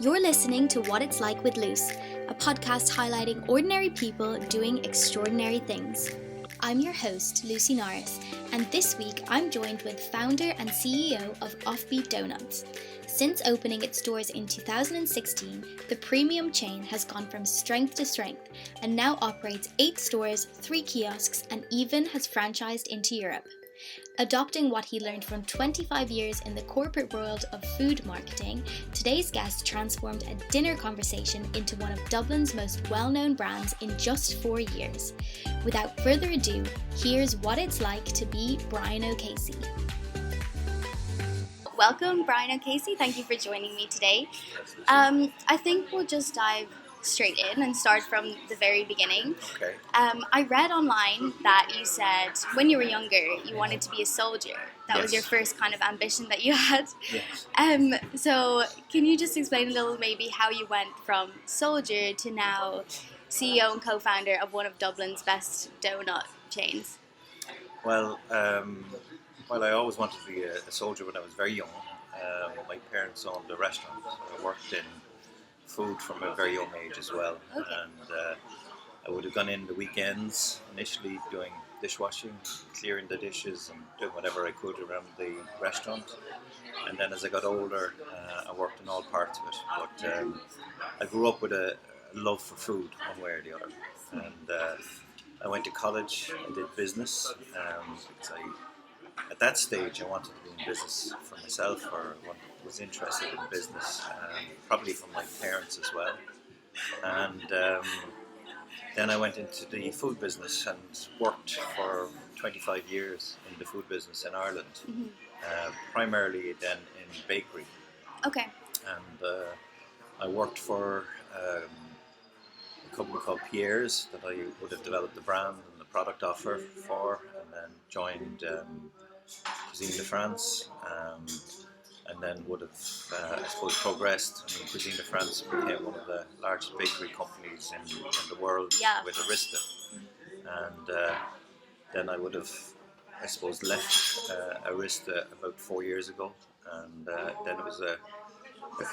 You're listening to What It's Like with Luce, a podcast highlighting ordinary people doing extraordinary things. I'm your host, Lucy Norris, and this week I'm joined with founder and CEO of Offbeat Donuts. Since opening its doors in 2016, the premium chain has gone from strength to strength and now operates 8 stores, 3 kiosks, and even has franchised into Europe. Adopting what he learned from 25 years in the corporate world of food marketing, today's guest transformed a dinner conversation into one of Dublin's most well-known brands in just 4 years. Without further ado, here's what it's like to be Brian OCasey. Welcome, Brian OCasey. Thank you for joining me today. I think we'll just dive straight in and start from the very beginning. Okay. I read online that you said when you were younger you wanted to be a soldier. That was your first kind of ambition that you had. Yes. So can you just explain a little maybe how you went from soldier to now CEO and co-founder of one of Dublin's best donut chains? Well, I always wanted to be a soldier when I was very young. My parents owned a restaurant. I worked in food from a very young age as well. Okay. And I would have gone in the weekends, initially doing dishwashing, clearing the dishes and doing whatever I could around the restaurant. And then as I got older, I worked in all parts of it. But I grew up with a love for food, one way or the other. And I went to college, I did business. Because at that stage, I wanted to be in business for myself, or was interested in business, probably from my parents as well. And then I went into the food business and worked for 25 years in the food business in Ireland, primarily then in bakery. Okay. And I worked for a company called Pierre's that I would have developed the brand and the product offer for, and then joined Cuisine de France, and then would have, I suppose, progressed. I mean, Cuisine de France became one of the largest bakery companies in the world with Arista. And then I would have, I suppose, left Arista about 4 years ago. And then it was a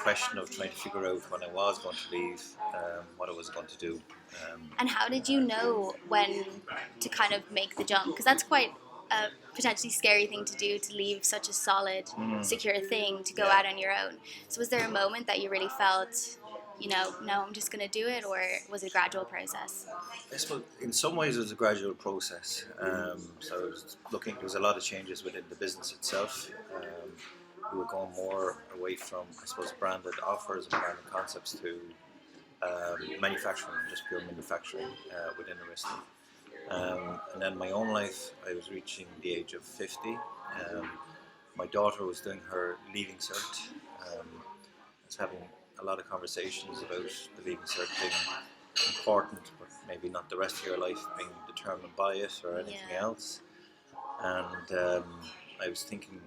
question of trying to figure out when I was going to leave, what I was going to do. And how did you know when to kind of make the jump? Because that's quite a potentially scary thing to do, to leave such a solid, secure thing to go out on your own. So was there a moment that you really felt, no, I'm just going to do it, or was it a gradual process? I suppose in some ways it was a gradual process. So I was looking, there was a lot of changes within the business itself. We were going more away from, I suppose, branded offers and branded concepts to manufacturing, just pure manufacturing within Arista. And then my own life, I was reaching the age of 50. My daughter was doing her leaving cert. I was having a lot of conversations about the leaving cert being important, but maybe not the rest of your life being determined by it or anything else. And I was thinking,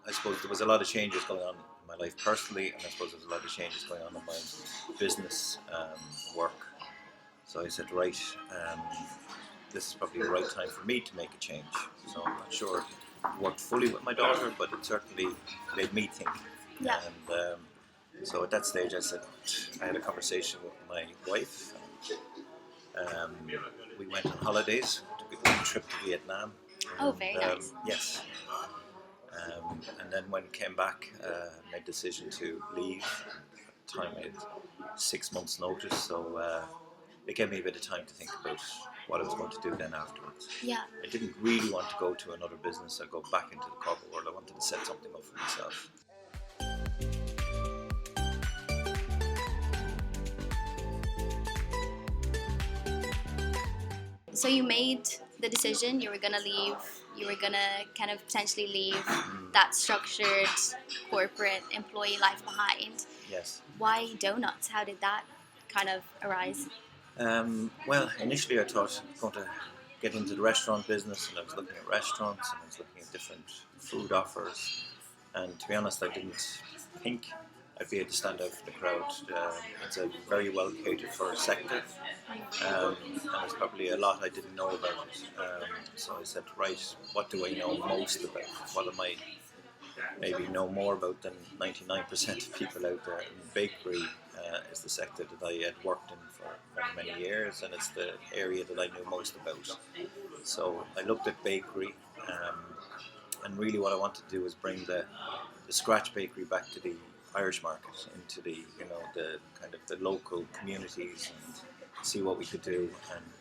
I suppose there was a lot of changes going on in my life personally, and I suppose there was a lot of changes going on in my business work. So I said, right, this is probably the right time for me to make a change. So I'm not sure it worked fully with my daughter, but it certainly made me think. Yeah. And so at that stage I had a conversation with my wife. And, we went on holidays, took a trip to Vietnam. Oh, very nice. Yes. And then when I came back, made the decision to leave. At the time I had 6 months notice, so it gave me a bit of time to think about what I was going to do then afterwards. Yeah. I didn't really want to go to another business or go back into the corporate world. I wanted to set something up for myself. So you made the decision, you were going to leave, you were going to kind of potentially leave that structured corporate employee life behind. Yes. Why donuts? How did that kind of arise? Well, initially I thought I was going to get into the restaurant business, and I was looking at restaurants and I was looking at different food offers. And to be honest, I didn't think I'd be able to stand out from the crowd. It's a very well catered for sector, and there's probably a lot I didn't know about it. So I said, right, what do I know most about? What am I maybe know more about than 99% of people out there in bakery, is the sector that I had worked in for many years, and it's the area that I knew most about. So I looked at bakery, and really what I wanted to do was bring the scratch bakery back to the Irish market, into the the kind of the local communities, and see what we could do.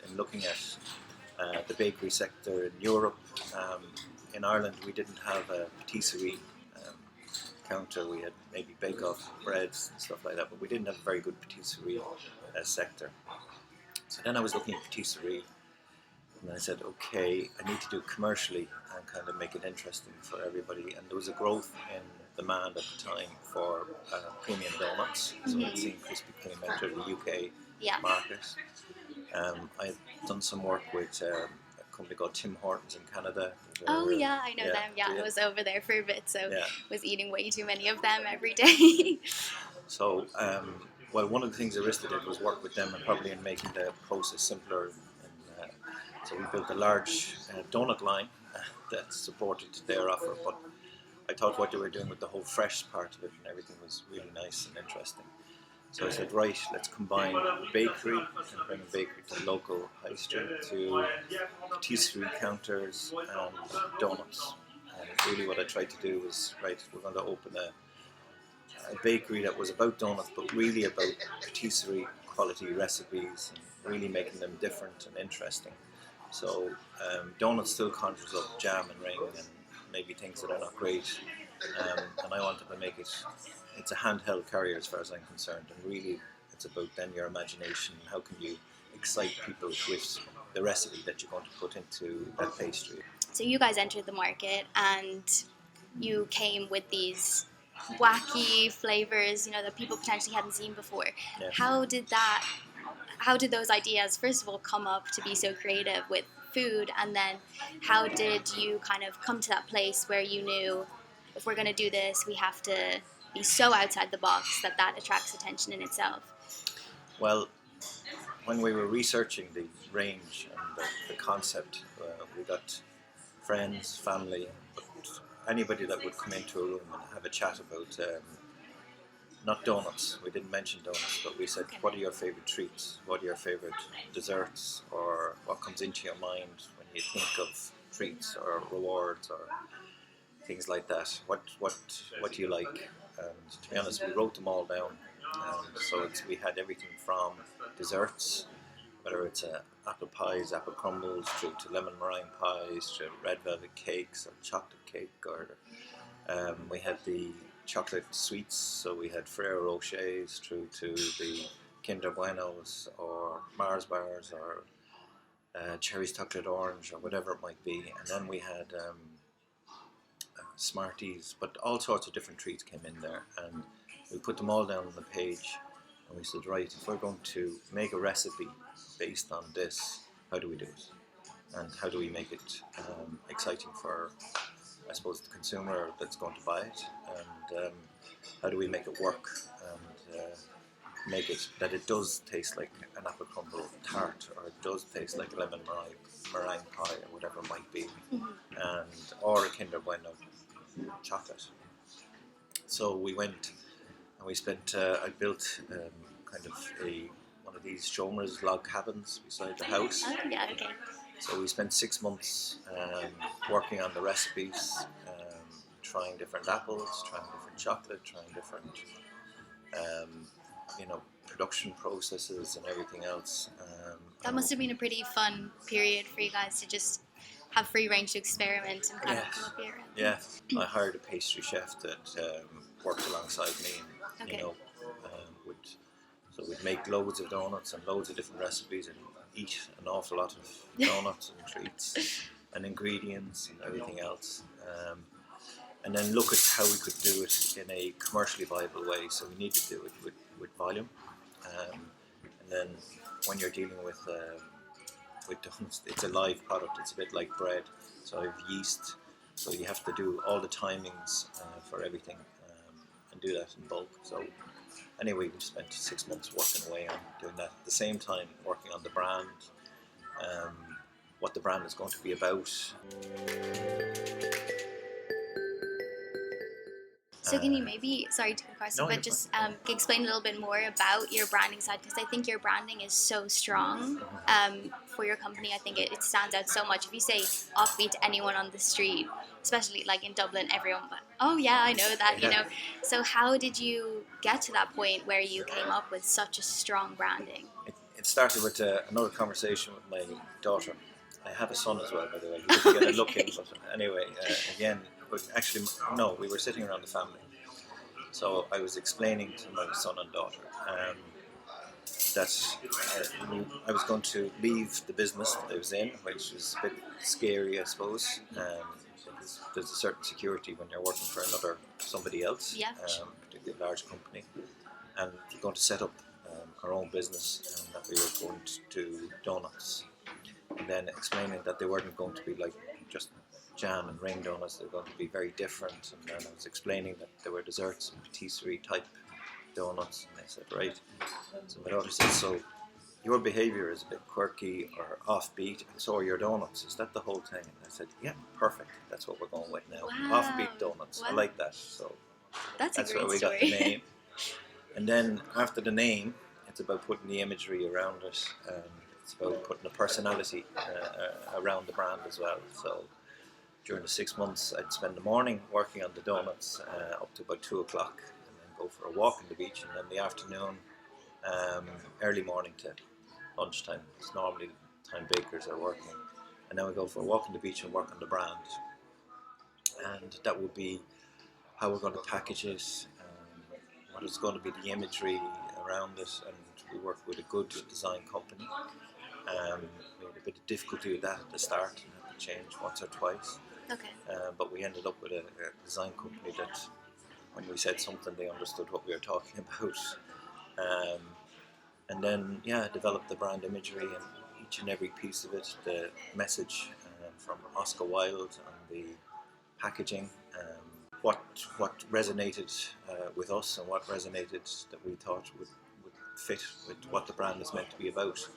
And looking at the bakery sector in Europe, in Ireland we didn't have a patisserie counter. We had maybe bake-off breads and stuff like that, but we didn't have a very good patisserie sector. So then I was looking at patisserie, and I said, okay, I need to do it commercially and kind of make it interesting for everybody. And there was a growth in demand at the time for premium donuts. So I'd seen Krispy Kreme enter the UK market. I had done some work with a company called Tim Hortons in Canada. Oh yeah, I know them. Yeah, I was over there for a bit, so was eating way too many of them every day. So, well, one of the things Arista did was work with them, and probably in making the process simpler. And, so we built a large donut line that supported their offer. But I thought what they were doing with the whole fresh part of it and everything was really nice and interesting. So I said, right, let's combine bakery and bring bakery to the local high street, to patisserie counters and donuts. And really what I tried to do was, right, we're going to open a bakery that was about donuts, but really about patisserie quality recipes, and really making them different and interesting. So donuts still conjures up jam and ring and maybe things that are not great, and I wanted to make it, it's a handheld carrier as far as I'm concerned, and really it's about then your imagination, how can you excite people with the recipe that you're going to put into that pastry. So you guys entered the market and you came with these wacky flavors, that people potentially hadn't seen before. Yeah. How did those ideas first of all come up to be so creative with food, and then how did you kind of come to that place where you knew, if we're going to do this, we have to be so outside the box that attracts attention in itself? Well, when we were researching the range and the concept, we got friends, family, but anybody that would come into a room and have a chat about not donuts. We didn't mention donuts, but we said, what are your favorite treats? What are your favorite desserts? Or what comes into your mind when you think of treats or rewards or things like that? What do you like? And to be honest, we wrote them all down. So we had everything from desserts, whether it's apple pies, apple crumbles, through to lemon meringue pies, to red velvet cakes or chocolate cake, or we had the chocolate sweets, so we had Ferrero Rochers, through to the Kinder Buenos or Mars bars or Cherry's chocolate orange or whatever it might be. And then we had Smarties, but all sorts of different treats came in there, and we put them all down on the page, and we said, right, if we're going to make a recipe based on this, how do we do it? And how do we make it exciting for, I suppose, the consumer that's going to buy it? And how do we make it work and make it that it does taste like an apple crumble tart, or it does taste like a lemon meringue pie, or whatever it might be, or a Kinder Bueno chocolate. So we went and we spent, I built kind of one of these Shomer's log cabins beside the house. Oh, yeah, okay. So we spent 6 months working on the recipes, trying different apples, trying different chocolate, trying different production processes and everything else. That must have been a pretty fun period for you guys to just have free range to experiment and kind of come up here. Yeah, I hired a pastry chef that worked alongside me, and Okay. So we'd make loads of donuts and loads of different recipes, and eat an awful lot of donuts and treats and ingredients and everything else, and then look at how we could do it in a commercially viable way. So we need to do it with volume, and then when you're dealing with donuts, it's a live product. It's a bit like bread. So I have yeast, so you have to do all the timings for everything, and do that in bulk. So anyway, we spent 6 months working away on doing that. At the same time, working on the brand, what the brand is going to be about. So can you maybe, sorry to cut across, No, but you're just explain a little bit more about your branding side, because I think your branding is so strong for your company. I think it stands out so much. If you say Offbeat to anyone on the street, especially like in Dublin, everyone, oh yeah, I know that, you know. So how did you get to that point where you came up with such a strong branding? It started with another conversation with my daughter. I have a son as well, by the way. He didn't get a look in, but anyway, again, but actually, no, we were sitting around the family. So I was explaining to my son and daughter that I was going to leave the business that I was in, which was a bit scary, I suppose. Because there's a certain security when you're working for somebody else, Yeah. particularly a large company, and we're going to set up our own business, and that we were going to do donuts. And then explaining that they weren't going to be like just jam and rain donuts, they were going to be very different. And then I was explaining that there were desserts and patisserie type donuts, and they said, right. So my daughter said, so your behaviour is a bit quirky or offbeat, and so are your donuts. Is that the whole thing? And I said, yeah, perfect. That's what we're going with now. Wow. Offbeat donuts. Wow. I like that. So that's a great where we story. got the name. And then after the name, it's about putting the imagery around it. It's about putting a personality around the brand as well. So during the 6 months, I'd spend the morning working on the donuts up to about 2 o'clock, and then go for a walk on the beach, and then the afternoon, early morning to lunchtime. It's normally the time bakers are working. And then we go for a walk on the beach and work on the brand. And that would be how we're going to package it, what is going to be the imagery around it, and we work with a good design company. We had a bit of difficulty with that at the start and had to change once or twice. Okay. But we ended up with a design company that, when we said something, they understood what we were talking about. And then, developed the brand imagery and each and every piece of it, the message from Oscar Wilde and the packaging, what resonated with us and what resonated that we thought would fit with what the brand is meant to be about.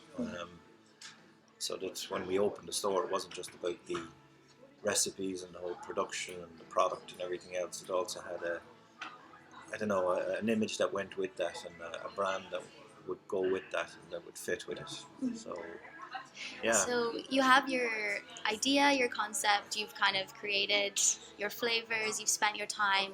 So that when we opened the store, it wasn't just about the recipes and the whole production and the product and everything else. It also had an image that went with that, and a brand that would go with that and that would fit with it. So, yeah. So you have your idea, your concept, you've kind of created your flavors, you've spent your time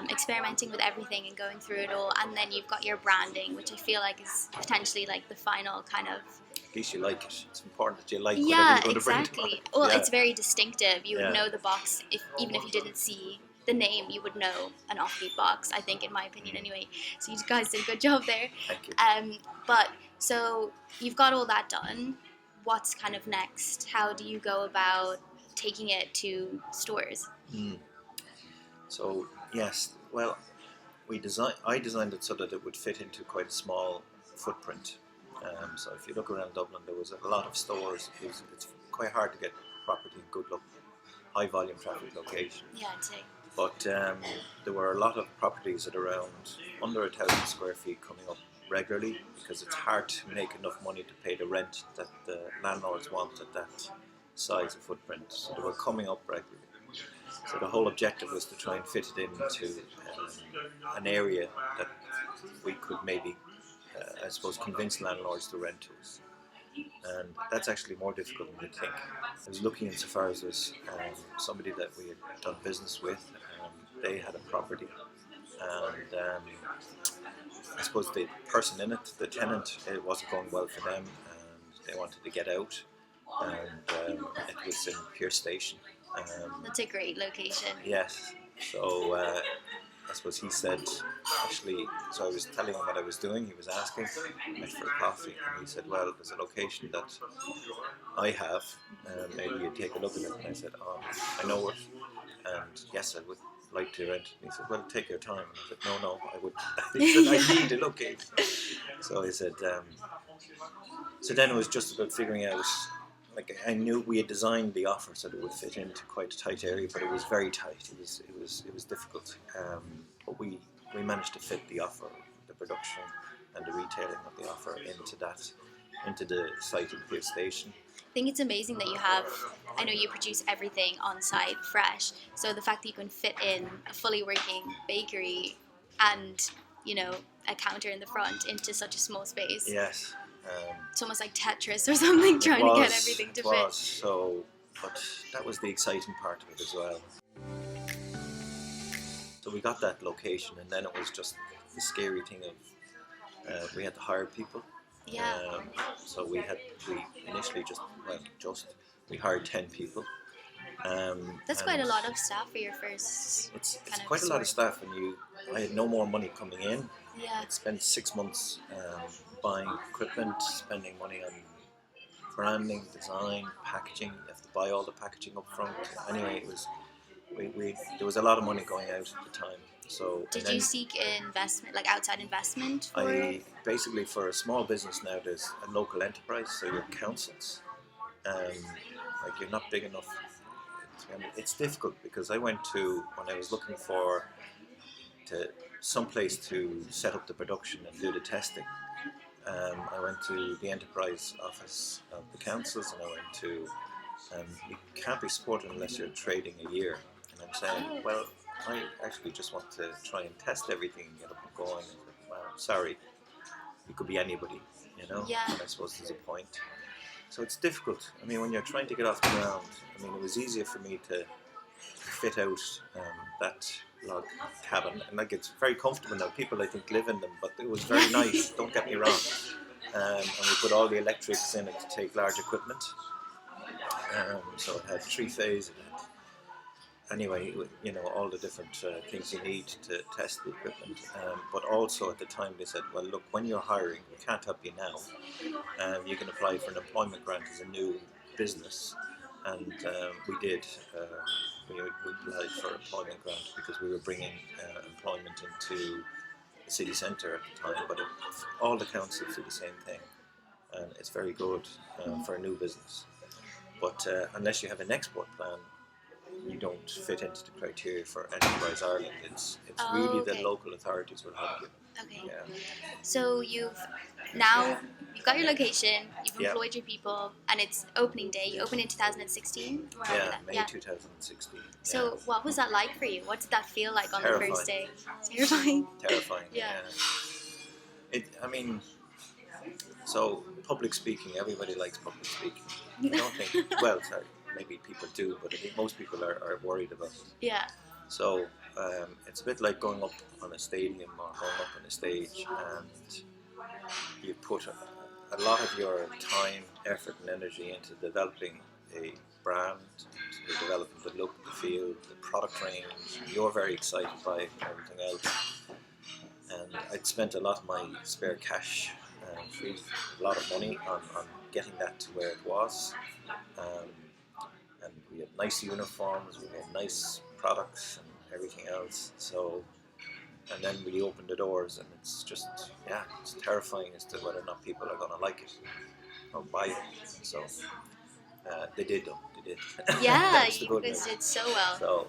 experimenting with everything and going through it all, and then you've got your branding, which I feel like is potentially like the final kind of... At least you like it. It's important that you like yeah, whatever you're going exactly. to bring to Well, yeah. it's very distinctive. You would Yeah. know the box, even if you didn't see the name, you would know an Offbeat box, I think, in my opinion anyway. So you guys did a good job there. Thank you. But so you've got all that done. What's kind of next? How do you go about taking it to stores? So yes, well, I designed it so that it would fit into quite a small footprint. So if you look around Dublin, there was a lot of stores. It's quite hard to get property in good high volume traffic location. Yeah, I'd say. But there were a lot of properties at around under 1,000 square feet coming up regularly, because it's hard to make enough money to pay the rent that the landlords want at that size of footprint. So they were coming up regularly. So the whole objective was to try and fit it into an area that we could maybe, I suppose, convince landlords to rent to us. And that's actually more difficult than you'd think. I was looking insofar as there's somebody that we had done business with, they had a property, and I suppose the person in it, the tenant, it wasn't going well for them, and they wanted to get out, and it was in Pier Station. That's a great location. Yes, so I suppose he said, actually, so I was telling him what I was doing, he was asking, met for a coffee, and he said, well, there's a location that I have, maybe you'd take a look at it. And I said, oh, I know it, and yes, I would like to rent it. And he said, well, take your time. And I said, no, I would. He said, I need a location. So I said, so then it was just about figuring out, like, I knew we had designed the offer so that it would fit into quite a tight area, but it was very tight. It was difficult. But we managed to fit the offer, the production and the retailing of the offer into that into the site of the station. I think it's amazing that you have, I know you produce everything on site fresh, so the fact that you can fit in a fully working bakery and, you know, a counter in the front into such a small space. Yes. It's almost like Tetris or something, trying to get everything to fit. So, but that was the exciting part of it as well. So we got that location, and then it was just the scary thing of we had to hire people. Yeah. So we initially we hired 10 people. That's quite a lot of staff for your first. It's quite a lot of staff, and I had no more money coming in. Yeah. I'd spent 6 months buying equipment, spending money on branding, design, packaging. You have to buy all the packaging up front. Anyway, it was there was a lot of money going out at the time. So did you seek investment, like outside investment? Basically, for a small business now, there's a local enterprise, so your councils. Like you're not big enough. It's difficult because when I was looking for some place to set up the production and do the testing, I went to the enterprise office of the councils, and I went to you can't be supported unless you're trading a year. And I'm saying, well, I actually just want to try and test everything and get up and going. And well, sorry, you could be anybody, you know. Yeah. And I suppose there's a point. So it's difficult. I mean, when you're trying to get off the ground, I mean, it was easier for me to fit out that log cabin, and like it's very comfortable now. People, I think, live in them, but it was very nice. Don't get me wrong. And we put all the electrics in it to take large equipment. So it had 3-phase. Anyway, you know, all the different things you need to test the equipment. But also at the time they said, well, look, when you're hiring, we can't help you now. You can apply for an employment grant as a new business. And we did. We applied for employment grant because we were bringing employment into the city centre at the time. But all the councils do the same thing. And it's very good for a new business. But unless you have an export plan, you don't fit into the criteria for Enterprise Ireland. It's really the local authorities will help you. Okay. Yeah. So you've got your location, you've employed your people, and it's opening day. You opened in 2016? Yeah, May 2016. So what was that like for you? What did that feel like on Terrifying. the first day? Terrifying? Terrifying, Yeah. So public speaking, everybody likes public speaking. I don't think, well, sorry, maybe people do, but I think most people are worried about it. Yeah. So it's a bit like going up on a stadium or going up on a stage, and you put a lot of your time, effort and energy into developing a brand, to developing the look, the feel, the product range. You're very excited by everything else. And I'd spent a lot of my spare cash, a lot of money on getting that to where it was. And we had nice uniforms, we had nice products and everything else. So, and then we opened the doors, and it's just, it's terrifying as to whether or not people are going to like it or buy it. So they did though, they did. Yeah, you guys did so well. So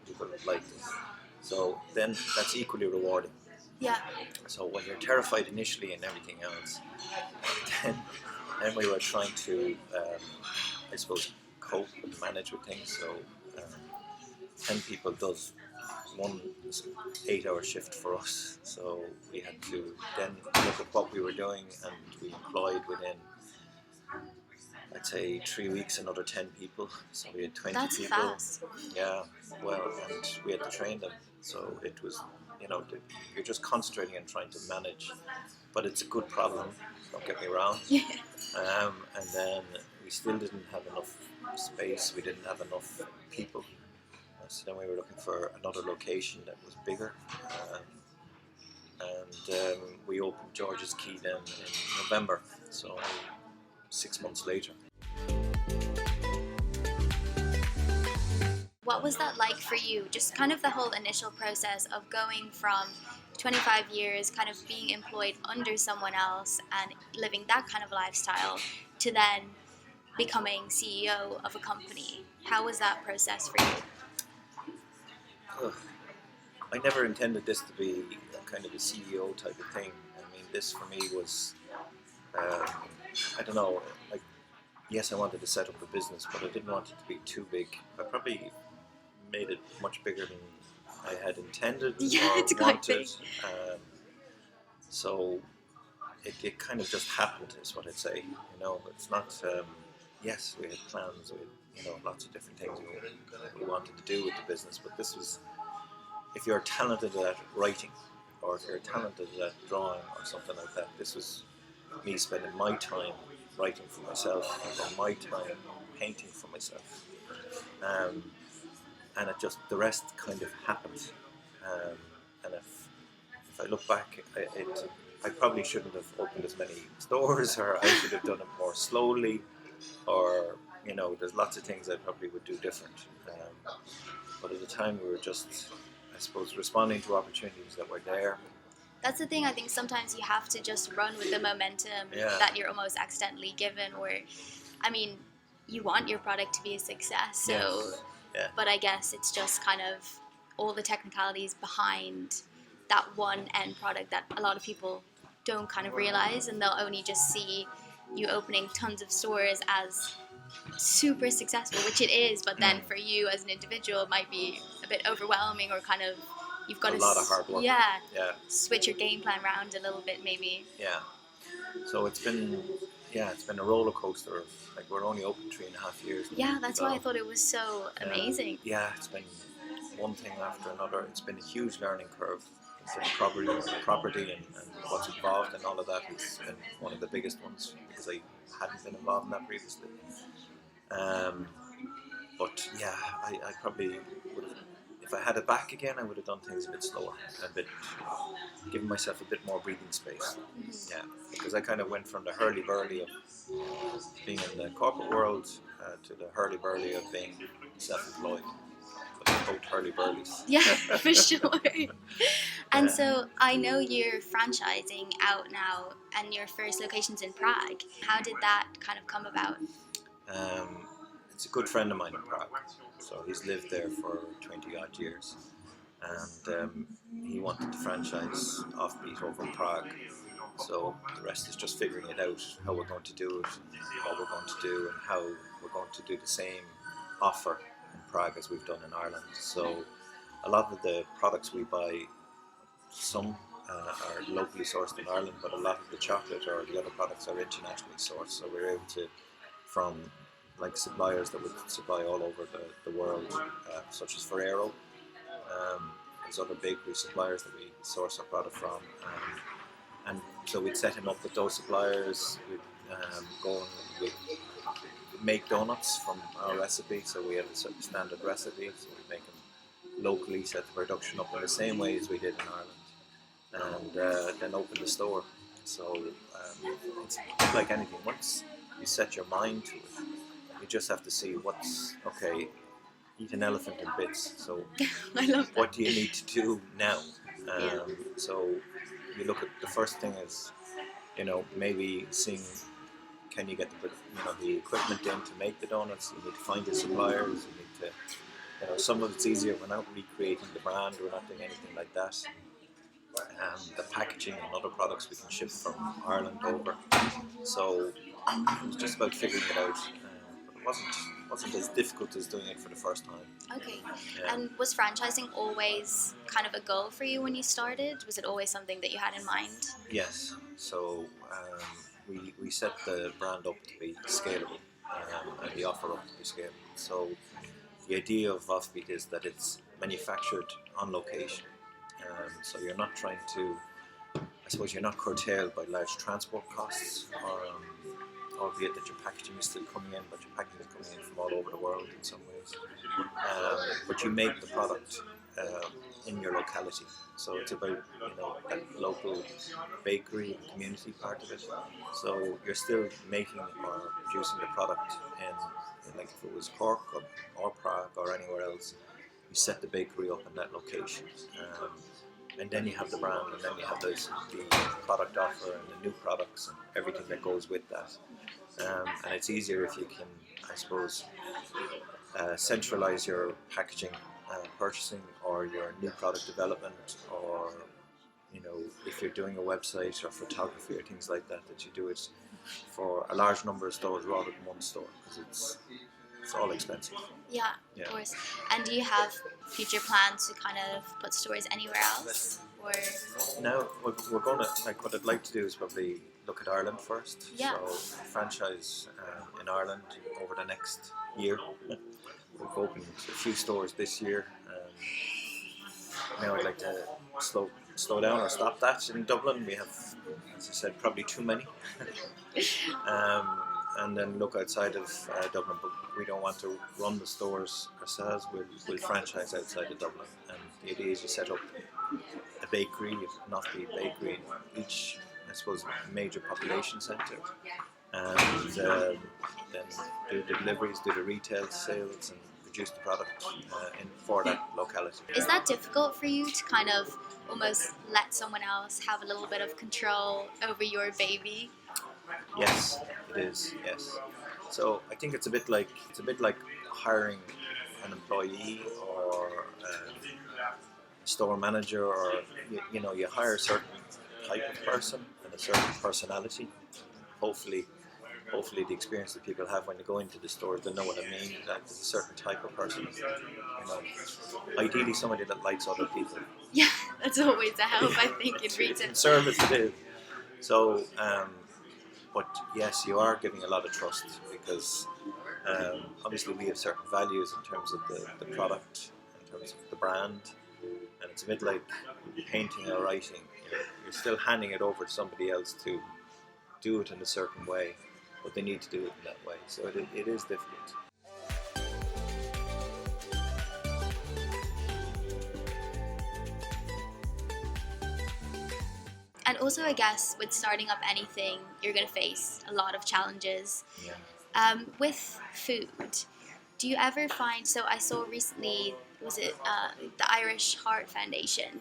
people liked it. So then that's equally rewarding. Yeah. So when you're terrified initially and everything else, then we were trying to, I suppose, cope and manage with things. So 10 people does one 8-hour shift for us. So we had to then look at what we were doing, and we employed within, I'd say, 3 weeks another 10 people. So we had 20 That's people. Fast. Yeah, well, and we had to train them. So it was, you're just concentrating and trying to manage, but it's a good problem, don't get me wrong. Yeah. And then we still didn't have enough space, we didn't have enough people. So then we were looking for another location that was bigger. And we opened George's Quay then in November, so 6 months later. What was that like for you? Just kind of the whole initial process of going from 25 years kind of being employed under someone else and living that kind of lifestyle to then becoming CEO of a company. How was that process for you? I never intended this to be a kind of a CEO type of thing. I mean, this for me was I don't know, like, yes, I wanted to set up a business, but I didn't want it to be too big. I probably made it much bigger than I had intended Yeah, or it's quite wanted. big. So it kind of just happened, is what I'd say. It's not. Yes, we had plans. We had, lots of different things we wanted to do with the business, but this was, if you're talented at writing, or if you're talented at drawing or something like that, this was me spending my time writing for myself and my time painting for myself. Um, and it just, the rest kind of happened. And if I look back, I probably shouldn't have opened as many stores, or I should have done it more slowly, or there's lots of things I probably would do different. But at the time, we were just, I suppose, responding to opportunities that were there. That's the thing. I think sometimes you have to just run with the momentum that you're almost accidentally given, or, I mean, you want your product to be a success, so, Yes. Yeah. but I guess it's just kind of all the technicalities behind that one end product that a lot of people don't kind of realize, and they'll only just see you opening tons of stores as super successful, which it is, but then for you as an individual, it might be a bit overwhelming, or kind of, you've got a lot of hard work. Yeah. Yeah. Switch your game plan around a little bit, maybe. Yeah. So it's been a roller coaster of, like, we're only open 3.5 years now. Yeah, that's why I thought it was so amazing. Yeah, it's been one thing after another. It's been a huge learning curve. The property and what's involved and all of that has been one of the biggest ones, because I hadn't been involved in that previously. But yeah, I probably would have, if I had it back again, I would have done things a bit slower, given myself a bit more breathing space. Yeah, because I kind of went from the hurly-burly of being in the corporate world to the hurly-burly of being self-employed. Both hurly-burlies. Yeah, for sure. And so I know you're franchising out now, and your first location's in Prague. How did that kind of come about? It's a good friend of mine in Prague, so he's lived there for 20 odd years, and he wanted to franchise Offbeat over in Prague. So the rest is just figuring it out, how we're going to do it, what we're going to do, and how we're going to do the same offer in Prague as we've done in Ireland. So a lot of the products we buy, some are locally sourced in Ireland, but a lot of the chocolate or the other products are internationally sourced. So we're able to, from like suppliers that would supply all over the world, such as Ferrero. There's other bakery suppliers that we source our product from. And so we'd set him up with those suppliers. We'd go and we'd make donuts from our recipe. So we have a certain standard recipe. So we make them locally, set the production up in the same way as we did in Ireland, and then open the store. So it's like anything. Once you set your mind to it, you just have to see eat an elephant in bits. So I love that. What do you need to do now? So you look at, the first thing is, maybe seeing, can you get the equipment in to make the donuts? You need to find the suppliers. You need to, some of it's easier. We're not recreating the brand. We're not doing anything like that. The packaging and other products we can ship from Ireland over. So it was just about figuring it out. But it wasn't as difficult as doing it for the first time. Okay. Yeah. And was franchising always kind of a goal for you when you started? Was it always something that you had in mind? Yes. So we set the brand up to be scalable, and the offer up to be scalable. So the idea of Offbeat is that it's manufactured on location. So you're not trying to, I suppose you're not curtailed by large transport costs, or albeit that your packaging is still coming in, but your packaging is coming in from all over the world in some ways. But you make the product in your locality. So it's about that local bakery community part of it. So you're still making or producing the product in like if it was Cork or Prague or anywhere else, you set the bakery up in that location. And then you have the brand, and then you have the product offer and the new products and everything that goes with that. And it's easier if you can, I suppose, centralize your packaging, purchasing, or your new product development, or if you're doing a website or photography or things like that, that you do it for a large number of stores rather than one store, because it's all expensive. Yeah, of course. And do you have future plans to kind of put stores anywhere else? Or No, we're going to, like, what I'd like to do is probably look at Ireland first. Yeah. So franchise in Ireland over the next year. We've opened a few stores this year. Now I'd like to slow down or stop that in Dublin. We have, as I said, probably too many. And then look outside of Dublin, but we don't want to run the stores ourselves. We'll franchise outside of Dublin, and the idea is to set up a bakery, if not the bakery, in each, I suppose, major population centre, and then do the deliveries, do the retail sales, and produce the product for that locality. is that difficult for you to kind of almost let someone else have a little bit of control over your baby? Yes, it is. Yes. So I think it's a bit like hiring an employee or a store manager, or you hire a certain type of person and a certain personality. Hopefully the experience that people have when they go into the store, they know what I mean. That there's a certain type of person. Ideally somebody that likes other people. Yeah, that's always a help, I think, in retail. In service it is. So. But yes, you are giving a lot of trust, because obviously we have certain values in terms of the product, in terms of the brand, and it's a bit like painting or writing. You're still handing it over to somebody else to do it in a certain way, but they need to do it in that way. So it is difficult. And also, I guess, with starting up anything, you're going to face a lot of challenges. Yeah. With food, do you ever find, so I saw recently, was it the Irish Heart Foundation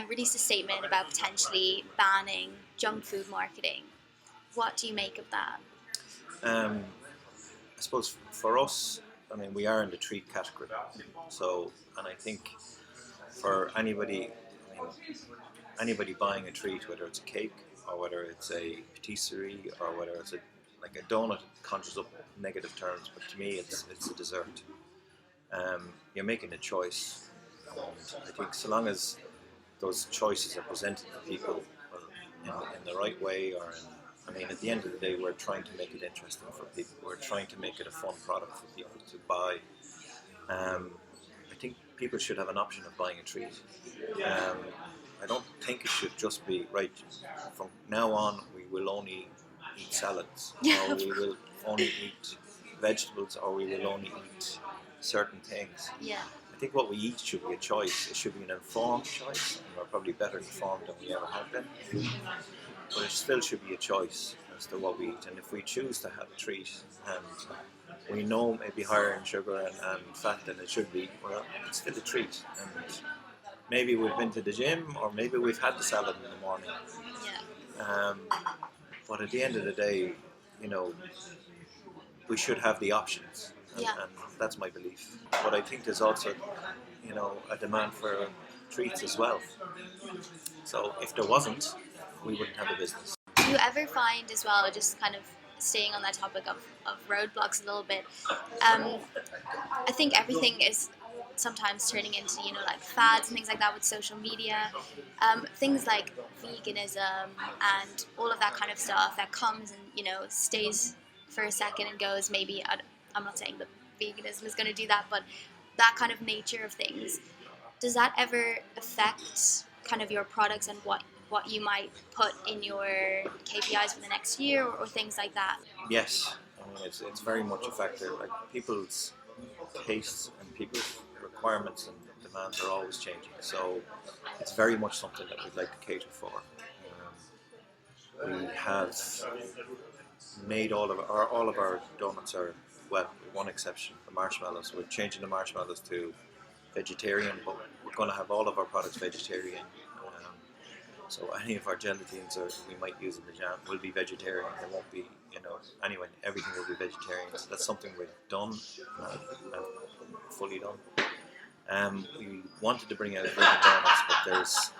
released a statement about potentially banning junk food marketing. What do you make of that? I suppose for us, we are in the treat category. So, and I think for anybody buying a treat, whether it's a cake or whether it's a patisserie or whether it's like a donut, conjures up negative terms, but to me it's a dessert. You're making a choice, and I think so long as those choices are presented to people in the right way, or at the end of the day, we're trying to make it interesting for people. We're trying to make it a fun product for people to buy. I think people should have an option of buying a treat. I don't think it should just be, right, from now on we will only eat salads, or we will only eat vegetables, or we will only eat certain things. Yeah. I think what we eat should be a choice. It should be an informed choice, and we're probably better informed than we ever have been. But it still should be a choice as to what we eat. And if we choose to have a treat, and we know maybe higher in sugar and fat than it should be, well, it's still a treat. And maybe we've been to the gym, or maybe we've had the salad in the morning. Yeah. But at the end of the day, we should have the options. And that's my belief. But I think there's also, a demand for treats as well. So if there wasn't, we wouldn't have a business. Do you ever find as well, just kind of staying on that topic of roadblocks a little bit, I think everything is sometimes turning into, like fads and things like that with social media, things like veganism and all of that kind of stuff that comes and, stays for a second and goes. Maybe, I'm not saying that veganism is going to do that, but that kind of nature of things, does that ever affect kind of your products and what you might put in your KPIs for the next year, or things like that? Yes, it's very much a factor. Like, people's tastes and people's requirements and demands are always changing, so it's very much something that we'd like to cater for. We have made all of our donuts are, well, with one exception, the marshmallows. We're changing the marshmallows to vegetarian, but we're going to have all of our products vegetarian. So any of our gelatines we might use in the jam will be vegetarian. There won't be, anyway, everything will be vegetarian. So that's something we've done, fully done. We wanted to bring out vegan donuts, but there's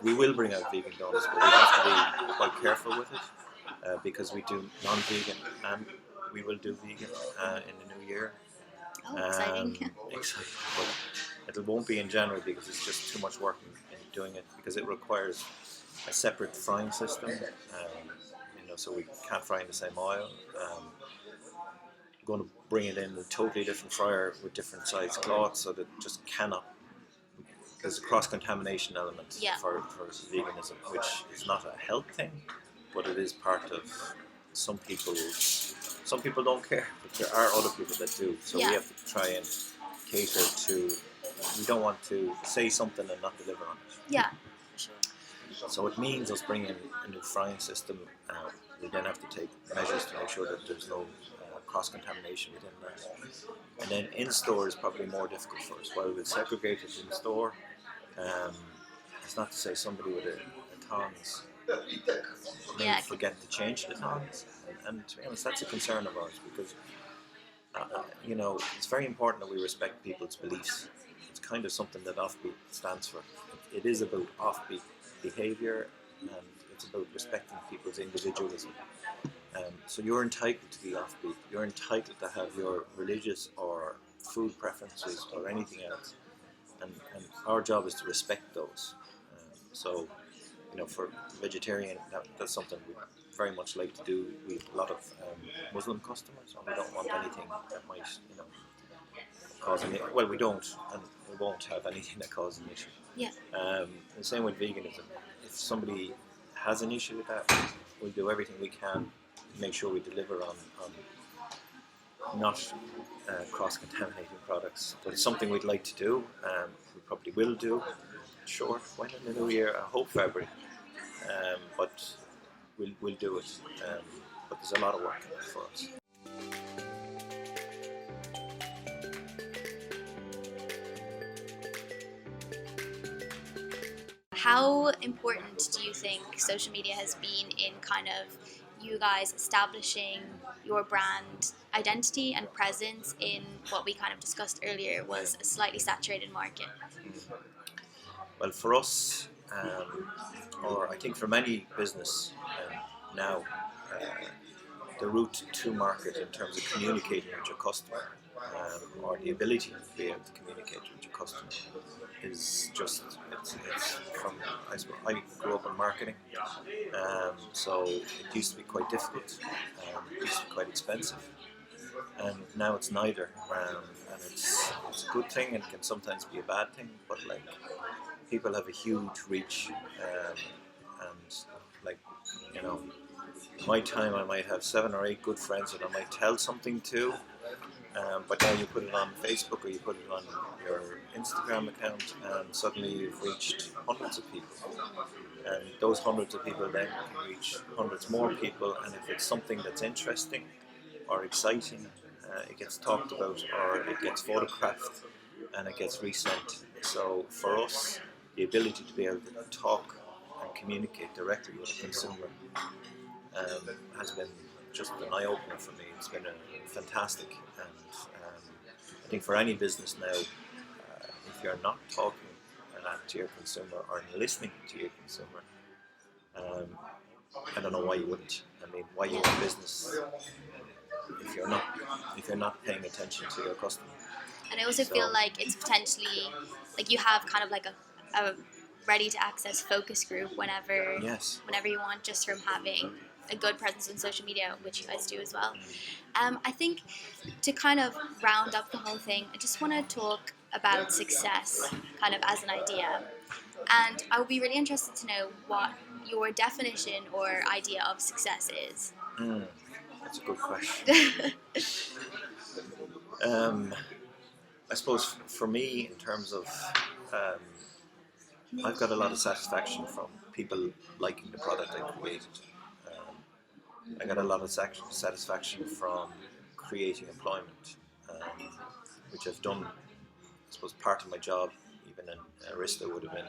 we will bring out vegan donuts, but we have to be quite careful with it because we do non-vegan and we will do vegan in the new year. Oh, exciting. Exciting, but it won't be in January because it's just too much work in doing it, because it requires a separate frying system, so we can't fry in the same oil. Going to bring it in a totally different fryer with different size cloths, so that just cannot. There's a cross-contamination element for veganism, which is not a health thing, but it is part of some people. Some people don't care, but there are other people that do. So we have to try and cater to. We don't want to say something and not deliver on it. Yeah, sure. So it means us bringing a new frying system. We then have to take measures to make sure that there's no cross-contamination within that. And then in-store is probably more difficult for us. While we'll segregate it in-store, it's not to say somebody with a tongs may forget to change the tongs. And to be honest, that's a concern of ours, because it's very important that we respect people's beliefs. It's kind of something that Offbeat stands for. It is about offbeat behaviour, and it's about respecting people's individualism. So you're entitled to be offbeat. You're entitled to have your religious or food preferences or anything else, and our job is to respect those. So for vegetarian, that's something we very much like to do. We have a lot of Muslim customers, and we don't want anything that might cause an issue. Well, we don't, and we won't have anything that causes an issue. Yeah. The same with veganism. If somebody has an issue with that, we'll do everything we can to make sure we deliver on not cross-contaminating products. But it's something we'd like to do. We probably will do. Sure, when in the new year? I hope February. But we'll do it. But there's a lot of work in it for us. How important do you think social media has been in kind of you guys establishing your brand identity and presence in what we kind of discussed earlier was a slightly saturated market? Well, for us, or I think for many business now, the route to market in terms of communicating with your customer, or the ability to be able to communicate with your customer, is just it's from, I suppose, I grew up in marketing, so it used to be quite difficult, it used to be quite expensive, and now it's neither, and it's a good thing, and it can sometimes be a bad thing, but people have a huge reach, and my time I might have 7 or 8 good friends that I might tell something to, but now you put it on Facebook or you put it on your Instagram account, and suddenly you've reached hundreds of people, and those hundreds of people then can reach hundreds more people, and if it's something that's interesting or exciting, it gets talked about, or it gets photographed and it gets resent. So for us, the ability to be able to talk and communicate directly with a consumer has been just an eye-opener for me. It's been fantastic, and I think for any business now, if you're not talking to your consumer or listening to your consumer, I don't know why you wouldn't. I mean, why you want business if you're not paying attention to your customer? And I also feel like it's potentially you have kind of a ready to access focus group whenever you want, just from having a good presence on social media, which you guys do as well. I think to kind of round up the whole thing, I just want to talk about success kind of as an idea, and I would be really interested to know what your definition or idea of success is. That's a good question. I suppose for me, in terms of I've got a lot of satisfaction from people liking the product I created. I got a lot of satisfaction from creating employment, which I've done. I suppose part of my job, even in Arista, would have been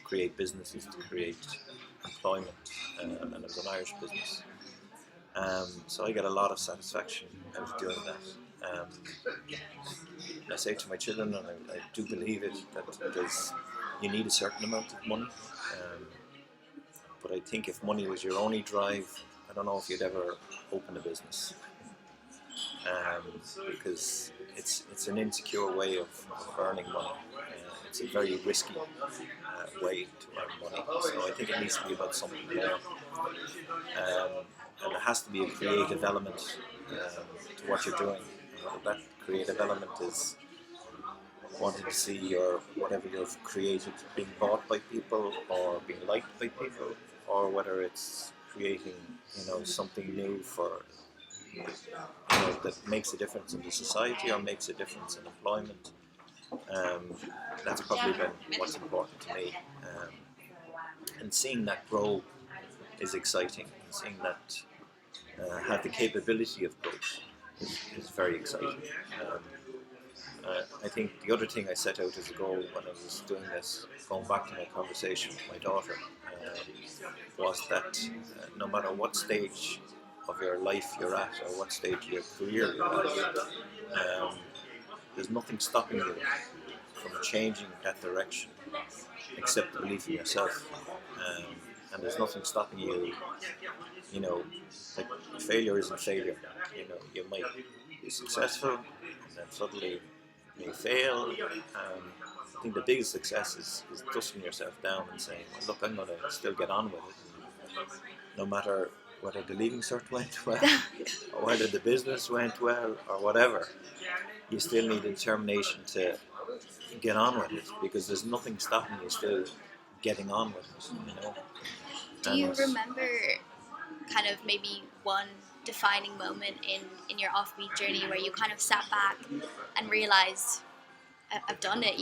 create businesses to create employment, and it was an Irish business. So I get a lot of satisfaction out of doing that. I say to my children, and I do believe it, that there's you need a certain amount of money. But I think if money was your only drive, I don't know if you'd ever open a business, because it's an insecure way of earning money. It's a very risky way to earn money. So I think it needs to be about something more, and there has to be a creative element to what you're doing. And that creative element is wanting to see your whatever you've created being bought by people or being liked by people, or whether it's creating something new for that makes a difference in the society or makes a difference in employment. That's probably been what's important to me, and seeing that grow is exciting. And seeing that have the capability of growth is very exciting. I think the other thing I set out as a goal when I was doing this, going back to my conversation with my daughter, was that no matter what stage of your life you're at or what stage of your career you're at, there's nothing stopping you from changing that direction except the belief in yourself. And there's nothing stopping you, like failure isn't failure. You might be successful and then suddenly you fail. I think the biggest success is dusting yourself down and saying, well, look, I'm going to still get on with it. And no matter whether the leaving cert went well or whether the business went well or whatever, you still need determination to get on with it, because there's nothing stopping you still getting on with it. Do you remember kind of maybe one defining moment in your offbeat journey where you kind of sat back and realized, I've done it,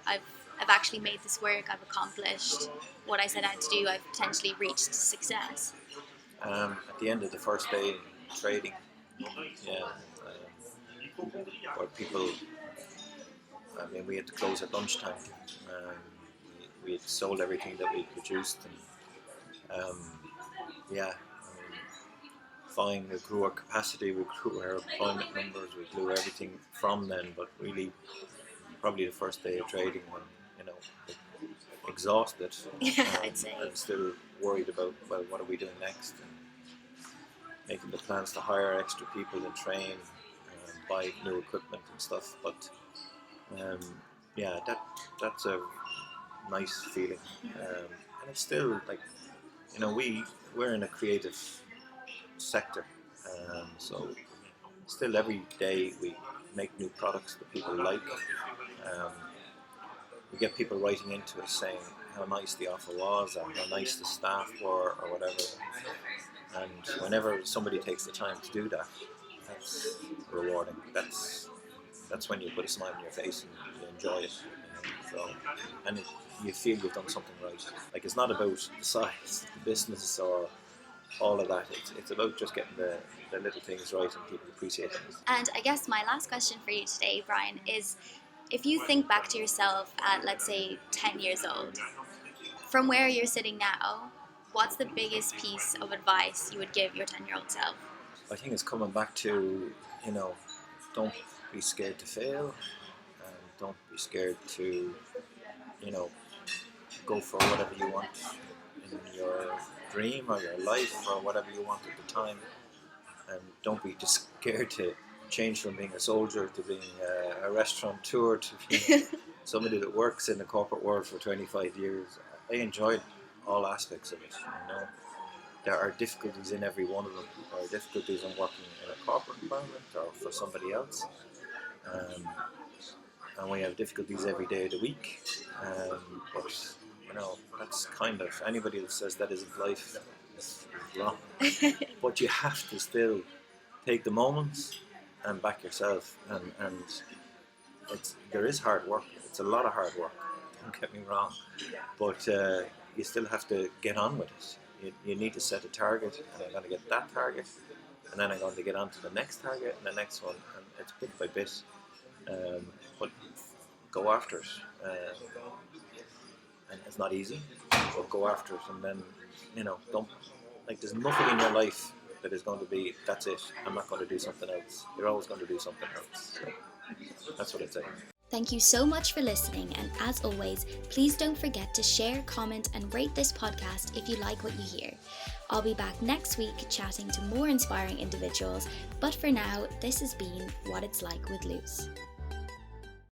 I've actually made this work, I've accomplished what I set out to do, I've potentially reached success? At the end of the first day in trading, where people, we had to close at lunchtime. We had sold everything that we produced, and fine, we grew our capacity, we grew our employment numbers, we grew everything from then. But really, probably the first day of trading, when exhausted, I'd say, and still worried about, well, what are we doing next, and making the plans to hire extra people and train, buy new equipment and stuff. But that's a nice feeling, and it's still like, we're in a creative sector, so still every day we make new products that people like. We get people writing into us saying how nice the offer was, or how nice the staff were, or whatever. And whenever somebody takes the time to do that, that's rewarding. That's when you put a smile on your face and you enjoy it. And you feel you've done something right. Like, it's not about the size, the business, or all of that. It's about just getting the little things right and people appreciating it. And I guess my last question for you today, Brian, is if you think back to yourself at, let's say, 10 years old, from where you're sitting now, what's the biggest piece of advice you would give your 10-year-old self? I think it's coming back to, don't be scared to fail, and don't be scared to, go for whatever you want in your dream or your life or whatever you want at the time. And don't be just scared to change from being a soldier to being a restaurateur to being somebody that works in the corporate world for 25 years. I enjoyed all aspects of it. There are difficulties in every one of them. There are difficulties in working in a corporate environment or for somebody else, and we have difficulties every day of the week. But that's kind of, anybody that says that isn't life is wrong. But you have to still take the moments and back yourself, and there is hard work. It's a lot of hard work, don't get me wrong, but you still have to get on with it. You need to set a target, and I'm going to get that target, and then I'm going to get on to the next target and the next one, and it's bit by bit, but go after it. And it's not easy, but go after it, and then don't, like, there's nothing in your life that is going to be, that's it, I'm not going to do something else. You're always going to do something else. So that's what I'd say. Thank you so much for listening, and as always, please don't forget to share, comment, and rate this podcast if you like what you hear. I'll be back next week chatting to more inspiring individuals, but for now, this has been What It's Like with Luz.